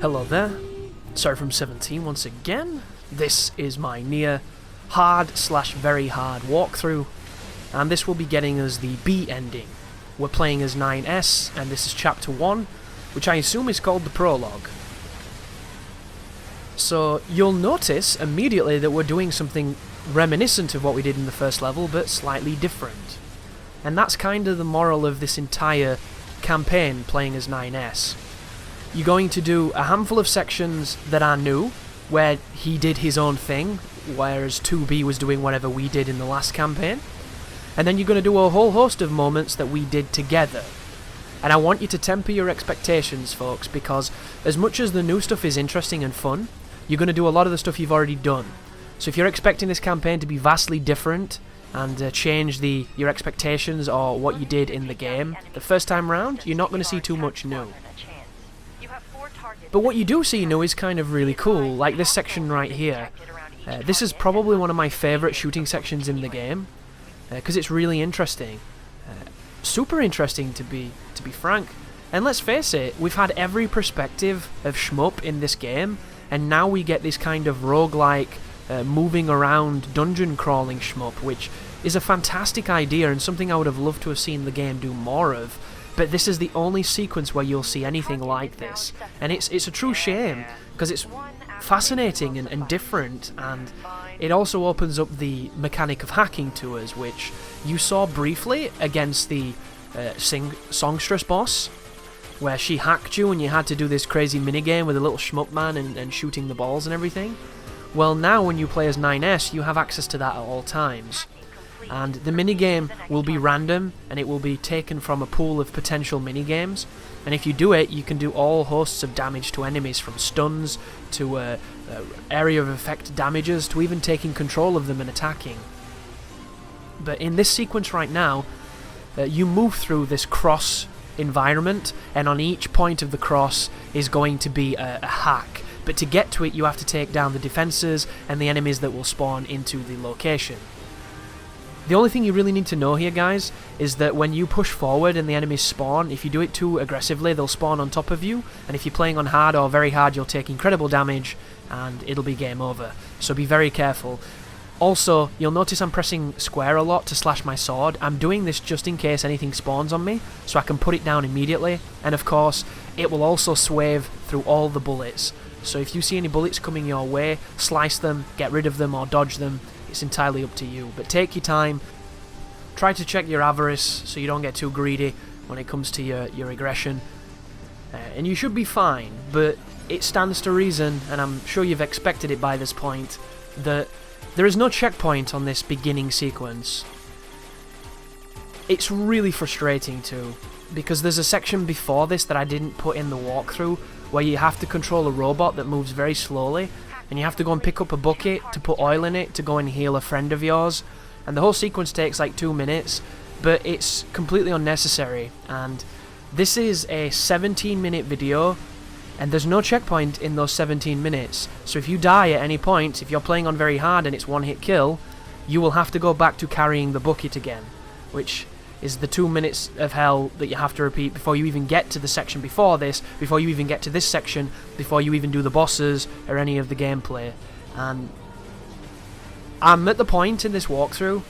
Hello there, sorry from 17 once again. This is my NieR hard/very hard walkthrough, and this will be getting us the B ending. We're playing as 9S, and this is chapter 1, which I assume is called the Prologue. So you'll notice immediately that we're doing something reminiscent of what we did in the first level, but slightly different. And that's kind of the moral of this entire campaign playing as 9S. You're going to do a handful of sections that are new, where he did his own thing, whereas 2B was doing whatever we did in the last campaign. And then you're going to do a whole host of moments that we did together. And I want you to temper your expectations, folks, because as much as the new stuff is interesting and fun, you're going to do a lot of the stuff you've already done. So if you're expecting this campaign to be vastly different and change your expectations or what you did in the game the first time round, you're not going to see too much new. But what you do see new is kind of really cool, like this section right here. This is probably one of my favourite shooting sections in the game, because it's really interesting. Super interesting to be frank. And let's face it, we've had every perspective of shmup in this game, and now we get this kind of roguelike, moving around dungeon crawling shmup, which is a fantastic idea and something I would have loved to have seen the game do more of. But this is the only sequence where you'll see anything like this, and it's a true shame, because it's fascinating and different, and it also opens up the mechanic of hacking to us, which you saw briefly against the songstress boss, where she hacked you and you had to do this crazy minigame with a little shmup man and shooting the balls and everything. Well, now when you play as 9S, you have access to that at all times. And the minigame will be random, and it will be taken from a pool of potential minigames. And if you do it, you can do all hosts of damage to enemies, from stuns to area of effect damages to even taking control of them and attacking. But in this sequence right now, you move through this cross environment, and on each point of the cross is going to be a hack. But to get to it, you have to take down the defenses and the enemies that will spawn into the location. The only thing you really need to know here, guys, is that when you push forward and the enemies spawn, if you do it too aggressively, they'll spawn on top of you, and if you're playing on hard or very hard, you'll take incredible damage, and it'll be game over. So be very careful. Also, you'll notice I'm pressing square a lot to slash my sword. I'm doing this just in case anything spawns on me, so I can put it down immediately, and of course, it will also swathe through all the bullets. So if you see any bullets coming your way, slice them, get rid of them, or dodge them. It's entirely up to you, but take your time. Try to check your avarice so you don't get too greedy when it comes to your aggression, and you should be fine. But it stands to reason, and I'm sure you've expected it by this point, that there is no checkpoint on this beginning sequence. It's really frustrating too, because there's a section before this that I didn't put in the walkthrough, where you have to control a robot that moves very slowly, and you have to go and pick up a bucket to put oil in it to go and heal a friend of yours, and the whole sequence takes like 2 minutes, but it's completely unnecessary. And this is a 17-minute video, and there's no checkpoint in those 17 minutes, so if you die at any point, if you're playing on very hard and it's one-hit kill, you will have to go back to carrying the bucket again, which is the 2 minutes of hell that you have to repeat before you even get to the section before this, before you even get to this section, before you even do the bosses or any of the gameplay. And I'm at the point in this walkthrough,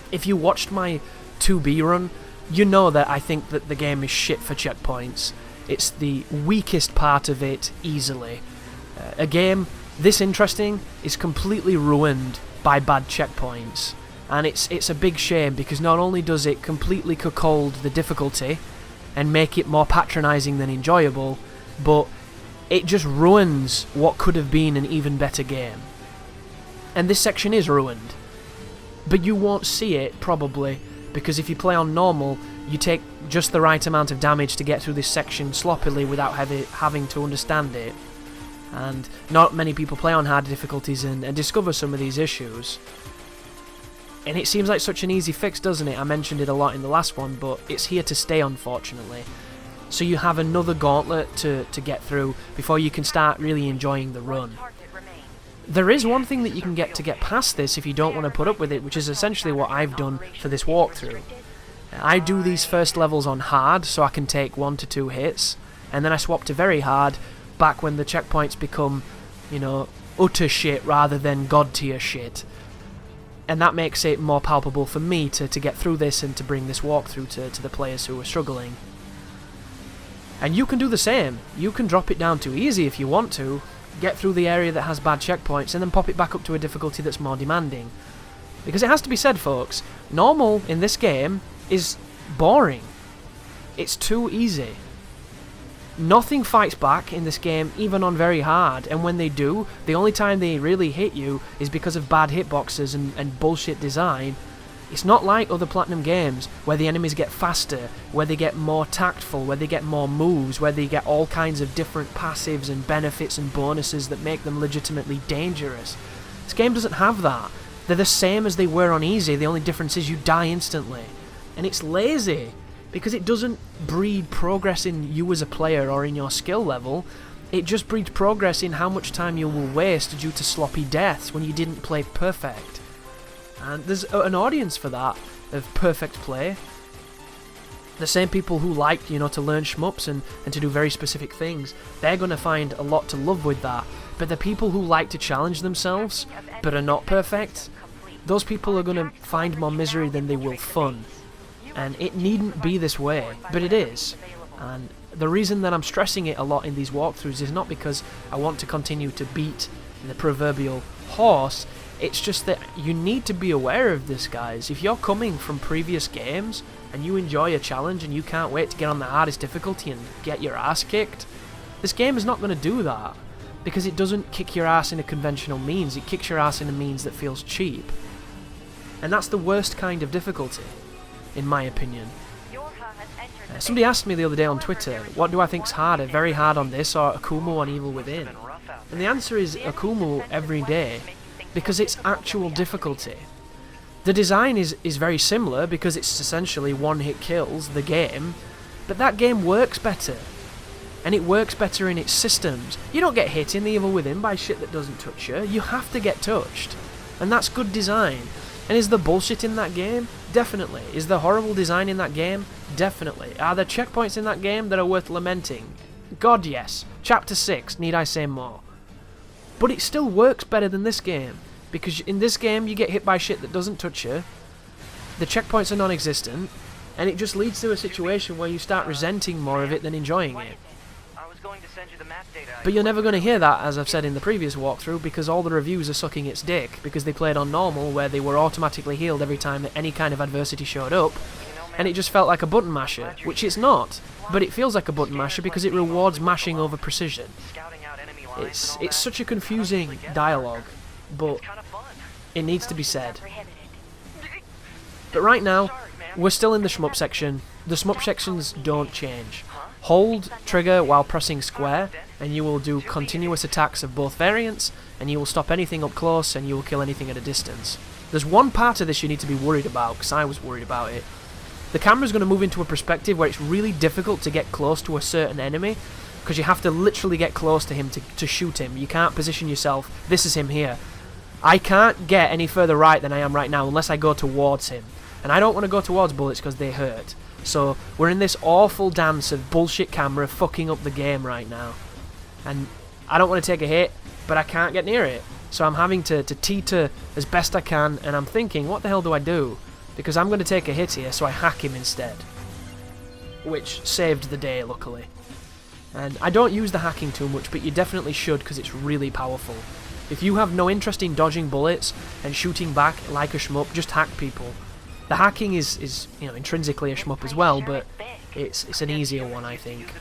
if you watched my 2B run, you know that I think that the game is shit for checkpoints. It's the weakest part of it, easily. A game this interesting is completely ruined by bad checkpoints. And it's a big shame, because not only does it completely cuckold the difficulty and make it more patronising than enjoyable, but it just ruins what could have been an even better game. And this section is ruined. But you won't see it, probably, because if you play on normal, you take just the right amount of damage to get through this section sloppily without having to understand it. And not many people play on hard difficulties and discover some of these issues. And it seems like such an easy fix, doesn't it? I mentioned it a lot in the last one, but it's here to stay, unfortunately. So you have another gauntlet to get through before you can start really enjoying the run. There is one thing that you can get to get past this if you don't want to put up with it, which is essentially what I've done for this walkthrough. I do these first levels on hard, so I can take 1 to 2 hits, and then I swap to very hard, back when the checkpoints become, you know, utter shit rather than god tier shit. And that makes it more palpable for me to get through this and to bring this walkthrough to the players who are struggling. And you can do the same. You can drop it down to easy if you want to, get through the area that has bad checkpoints, and then pop it back up to a difficulty that's more demanding. Because it has to be said, folks, normal in this game is boring. It's too easy. Nothing fights back in this game, even on very hard, and when they do, the only time they really hit you is because of bad hitboxes and bullshit design. It's not like other Platinum games, where the enemies get faster, where they get more tactful, where they get more moves, where they get all kinds of different passives and benefits and bonuses that make them legitimately dangerous. This game doesn't have that. They're the same as they were on easy, the only difference is you die instantly. And it's lazy, because it doesn't breed progress in you as a player or in your skill level. It just breeds progress in how much time you will waste due to sloppy deaths when you didn't play perfect. And there's an audience for that, of perfect play. The same people who like, you know, to learn shmups and to do very specific things, they're going to find a lot to love with that. But the people who like to challenge themselves, but are not perfect, those people are going to find more misery than they will fun. And it needn't be this way, but it is. And the reason that I'm stressing it a lot in these walkthroughs is not because I want to continue to beat the proverbial horse. It's just that you need to be aware of this, guys. If you're coming from previous games and you enjoy a challenge and you can't wait to get on the hardest difficulty and get your ass kicked, this game is not going to do that, because it doesn't kick your ass in a conventional means. It kicks your ass in a means that feels cheap. And that's the worst kind of difficulty, in my opinion. Somebody asked me the other day on Twitter, what do I think's harder, very hard on this or Akumu on Evil Within? And the answer is Akumu every day, because it's actual difficulty. The design is very similar because it's essentially one-hit kills, the game, but that game works better. And it works better in its systems. You don't get hit in the Evil Within by shit that doesn't touch you. You have to get touched. And that's good design. And is there bullshit in that game? Definitely. Is there horrible design in that game? Definitely. Are there checkpoints in that game that are worth lamenting? God, yes. Chapter 6, need I say more? But it still works better than this game, because in this game you get hit by shit that doesn't touch you, the checkpoints are non-existent, and it just leads to a situation where you start resenting more of it than enjoying it. But you're never going to hear that, as I've said in the previous walkthrough, because all the reviews are sucking its dick, because they played on normal, where they were automatically healed every time that any kind of adversity showed up, and it just felt like a button masher, which it's not, but it feels like a button masher because it rewards mashing over precision. It's such a confusing dialogue, but it needs to be said. But right now, we're still in the shmup section. The shmup sections don't change. Hold trigger while pressing square, and you will do continuous attacks of both variants, and you will stop anything up close, and you will kill anything at a distance. There's one part of this you need to be worried about, because I was worried about it. The camera's going to move into a perspective where it's really difficult to get close to a certain enemy, because you have to literally get close to him to shoot him. You can't position yourself, this is him here. I can't get any further right than I am right now unless I go towards him. And I don't want to go towards bullets because they hurt. So we're in this awful dance of bullshit camera fucking up the game right now. And I don't want to take a hit, but I can't get near it. So I'm having to teeter as best I can, and I'm thinking, what the hell do I do? Because I'm going to take a hit here, so I hack him instead. Which saved the day, luckily. And I don't use the hacking too much, but you definitely should, because it's really powerful. If you have no interest in dodging bullets and shooting back like a shmup, just hack people. The hacking is you know, intrinsically a shmup as well, but it's an easier one, I think.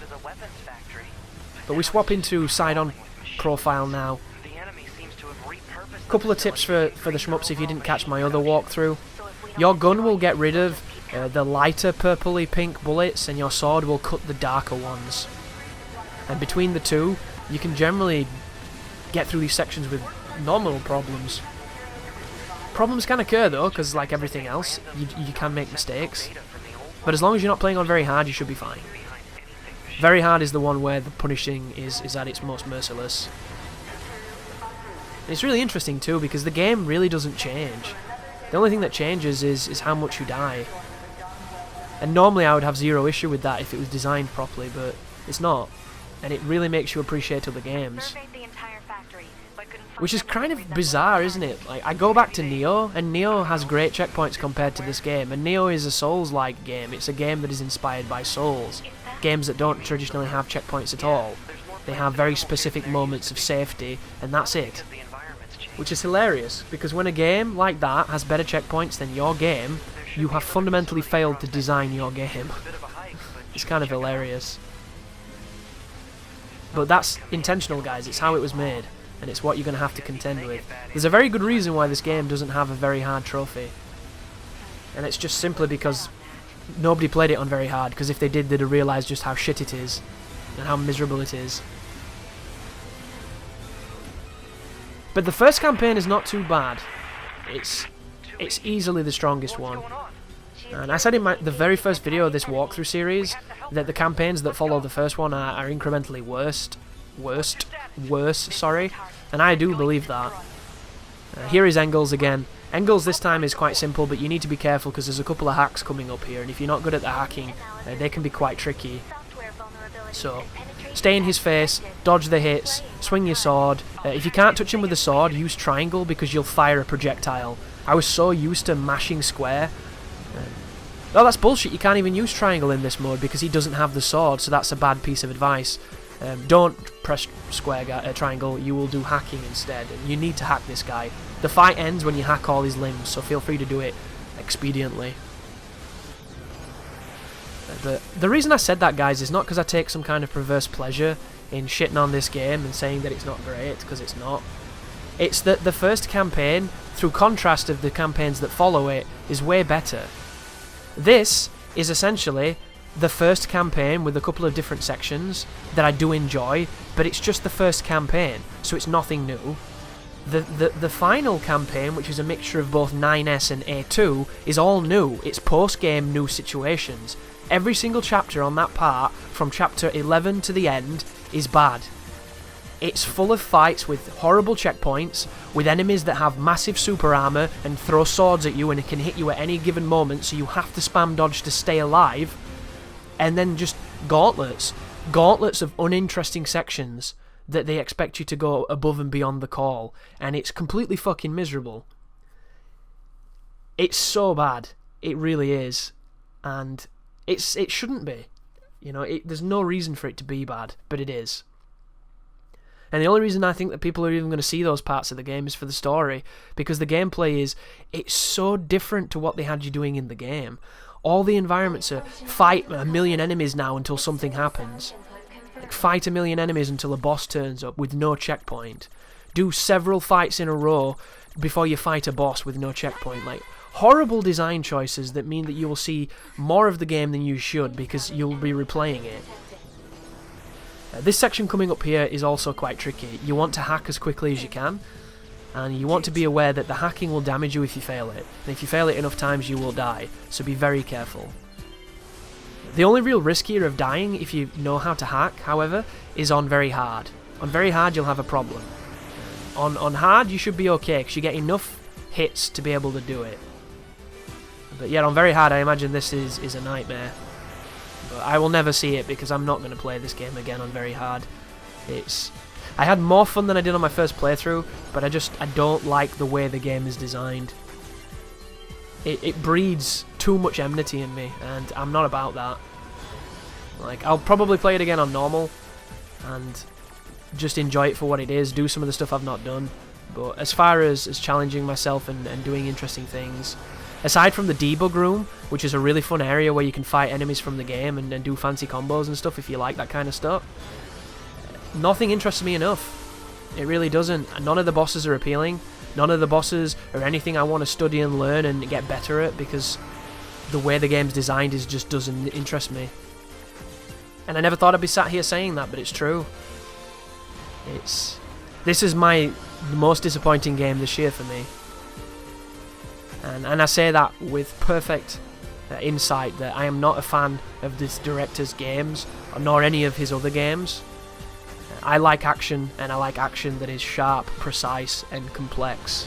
But we swap into side-on profile now. Couple of tips for the shmups if you didn't catch my other walkthrough. Your gun will get rid of the lighter purpley pink bullets, and your sword will cut the darker ones. And between the two, you can generally get through these sections with nominal problems. Problems can occur though, because like everything else, you can make mistakes. But as long as you're not playing on very hard, you should be fine. Very hard is the one where the punishing is at its most merciless. And it's really interesting too, because the game really doesn't change. The only thing that changes is how much you die. And normally I would have zero issue with that if it was designed properly, but it's not. and it really makes you appreciate other games. Which is kind of bizarre, isn't it? Like, I go back to NieR, and NieR has great checkpoints compared to this game, and NieR is a Souls-like game. It's a game that is inspired by Souls. Games that don't traditionally have checkpoints at all. They have very specific moments of safety, and that's it. Which is hilarious, because when a game like that has better checkpoints than your game, you have fundamentally failed to design your game. It's kind of hilarious. But that's intentional, guys. It's how it was made, and it's what you're going to have to contend with. There's a very good reason why this game doesn't have a very hard trophy. And it's just simply because nobody played it on very hard, because if they did, they'd have realised just how shit it is, and how miserable it is. But the first campaign is not too bad. It's easily the strongest one. And I said in the very first video of this walkthrough series that the campaigns that follow the first one are incrementally worse, sorry. And I do believe that. Here is Engels again. Engels this time is quite simple, but you need to be careful because there's a couple of hacks coming up here, and if you're not good at the hacking, they can be quite tricky. So, stay in his face, dodge the hits, swing your sword. If you can't touch him with a sword, use triangle because you'll fire a projectile. I was so used to mashing square. Oh, that's bullshit. You can't even use triangle in this mode because he doesn't have the sword, so that's a bad piece of advice. Don't press triangle, you will do hacking instead, and you need to hack this guy. The fight ends when you hack all his limbs, so feel free to do it expediently. The reason I said that, guys, is not because I take some kind of perverse pleasure in shitting on this game and saying that it's not great, because it's not. It's that the first campaign, through contrast of the campaigns that follow it, is way better. This is essentially the first campaign with a couple of different sections that I do enjoy, but it's just the first campaign, so it's nothing new. The final campaign, which is a mixture of both 9S and A2, is all new. It's post-game new situations. Every single chapter on that part, from chapter 11 to the end, is bad. It's full of fights with horrible checkpoints, with enemies that have massive super armor and throw swords at you and it can hit you at any given moment, so you have to spam dodge to stay alive. And then just gauntlets. Gauntlets of uninteresting sections that they expect you to go above and beyond the call. And it's completely fucking miserable. It's so bad. It really is. And it shouldn't be. You know, there's no reason for it to be bad, but it is. And the only reason I think that people are even going to see those parts of the game is for the story, because the gameplay it's so different to what they had you doing in the game. All the environments are fight 1,000,000 enemies now until something happens. Like, fight 1,000,000 enemies until a boss turns up with no checkpoint. Do several fights in a row before you fight a boss with no checkpoint. Like, horrible design choices that mean that you will see more of the game than you should because you'll be replaying it. This section coming up here is also quite tricky. You want to hack as quickly as you can, and you want to be aware that the hacking will damage you if you fail it. And if you fail it enough times, you will die, so be very careful. The only real risk here of dying, if you know how to hack, however, is on very hard. On very hard, you'll have a problem. On hard, you should be okay, because you get enough hits to be able to do it. But yeah, on very hard, I imagine this is a nightmare. But I will never see it because I'm not going to play this game again on very hard. I had more fun than I did on my first playthrough, but I don't like the way the game is designed. It breeds too much enmity in me, and I'm not about that. Like, I'll probably play it again on normal, and just enjoy it for what it is, do some of the stuff I've not done. But as far as challenging myself and doing interesting things, aside from the debug room, which is a really fun area where you can fight enemies from the game and do fancy combos and stuff if you like that kind of stuff, nothing interests me enough. It really doesn't. None of the bosses are appealing. None of the bosses are anything I want to study and learn and get better at, because the way the game's designed just doesn't interest me. And I never thought I'd be sat here saying that, but it's true. This is the most disappointing game this year for me. And I say that with perfect insight that I am not a fan of this director's games, nor any of his other games. I like action, and I like action that is sharp, precise, and complex.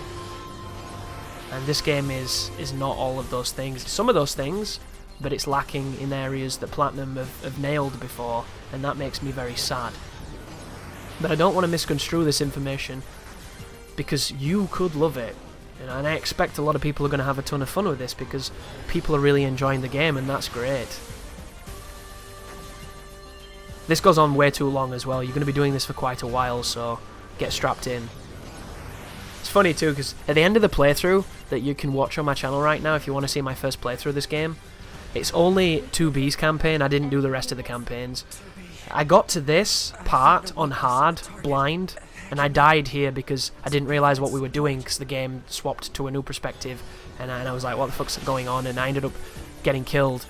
And this game is not all of those things. Some of those things, but it's lacking in areas that Platinum have nailed before, and that makes me very sad. But I don't want to misconstrue this information, because you could love it. You know, and I expect a lot of people are going to have a ton of fun with this, because people are really enjoying the game, and that's great. This goes on way too long as well. You're going to be doing this for quite a while, so get strapped in. It's funny too, because at the end of the playthrough that you can watch on my channel right now, if you want to see my first playthrough of this game, it's only 2B's campaign. I didn't do the rest of the campaigns. I got to this part on hard, blind, and I died here because I didn't realise what we were doing, because the game swapped to a new perspective, and I was like, what the fuck's going on? And I ended up getting killed.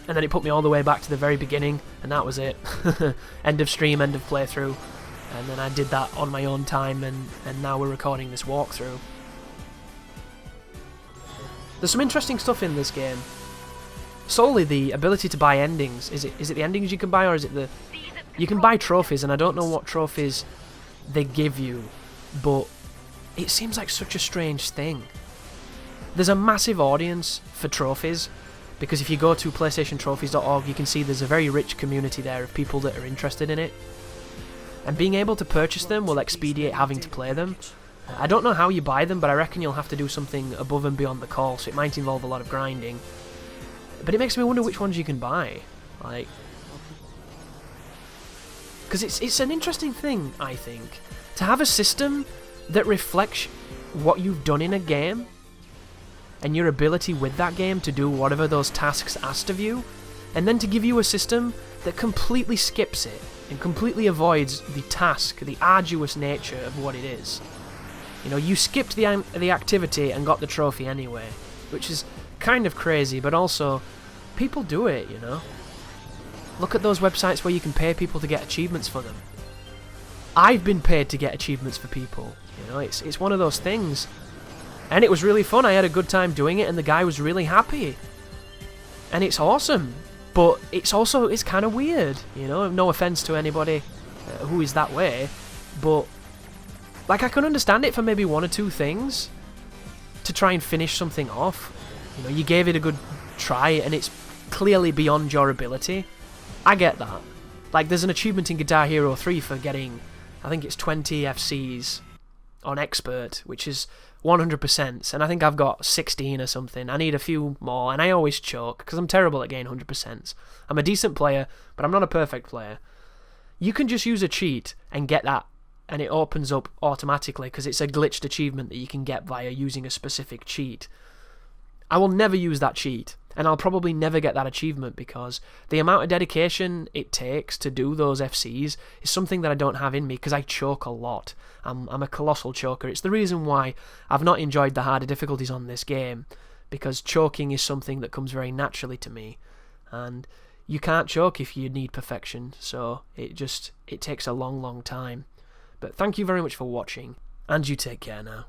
And then it put me all the way back to the very beginning, and that was it. End of stream, end of playthrough. And then I did that on my own time, and now we're recording this walkthrough. There's some interesting stuff in this game. Solely the ability to buy endings. Is it the endings you can buy, or is it the... You can buy trophies, and I don't know what trophies they give you, but it seems like such a strange thing. There's a massive audience for trophies, because if you go to PlayStationTrophies.org, you can see there's a very rich community there of people that are interested in it. And being able to purchase them will expedite having to play them. I don't know how you buy them, but I reckon you'll have to do something above and beyond the call, so it might involve a lot of grinding. But it makes me wonder which ones you can buy. Like... Because it's an interesting thing, I think, to have a system that reflects what you've done in a game, and your ability with that game to do whatever those tasks asked of you, and then to give you a system that completely skips it, and completely avoids the task, the arduous nature of what it is. You know, you skipped the activity and got the trophy anyway, which is kind of crazy, but also, people do it, you know? Look at those websites where you can pay people to get achievements for them. I've been paid to get achievements for people, you know, it's one of those things. And it was really fun, I had a good time doing it, and the guy was really happy. And it's awesome, but it's kind of weird, you know, no offense to anybody who is that way, but, like, I can understand it for maybe one or two things, to try and finish something off. You know, you gave it a good try, and it's clearly beyond your ability. I get that. Like, there's an achievement in Guitar Hero 3 for getting, I think it's 20 FCs on Expert, which is 100%, and I think I've got 16 or something. I need a few more, and I always choke, because I'm terrible at getting 100%. I'm a decent player, but I'm not a perfect player. You can just use a cheat and get that, and it opens up automatically, because it's a glitched achievement that you can get via using a specific cheat. I will never use that cheat, and I'll probably never get that achievement, because the amount of dedication it takes to do those FCs is something that I don't have in me, because I choke a lot. I'm a colossal choker. It's the reason why I've not enjoyed the harder difficulties on this game, because choking is something that comes very naturally to me, and you can't choke if you need perfection, so it takes a long, long time. But thank you very much for watching, and you take care now.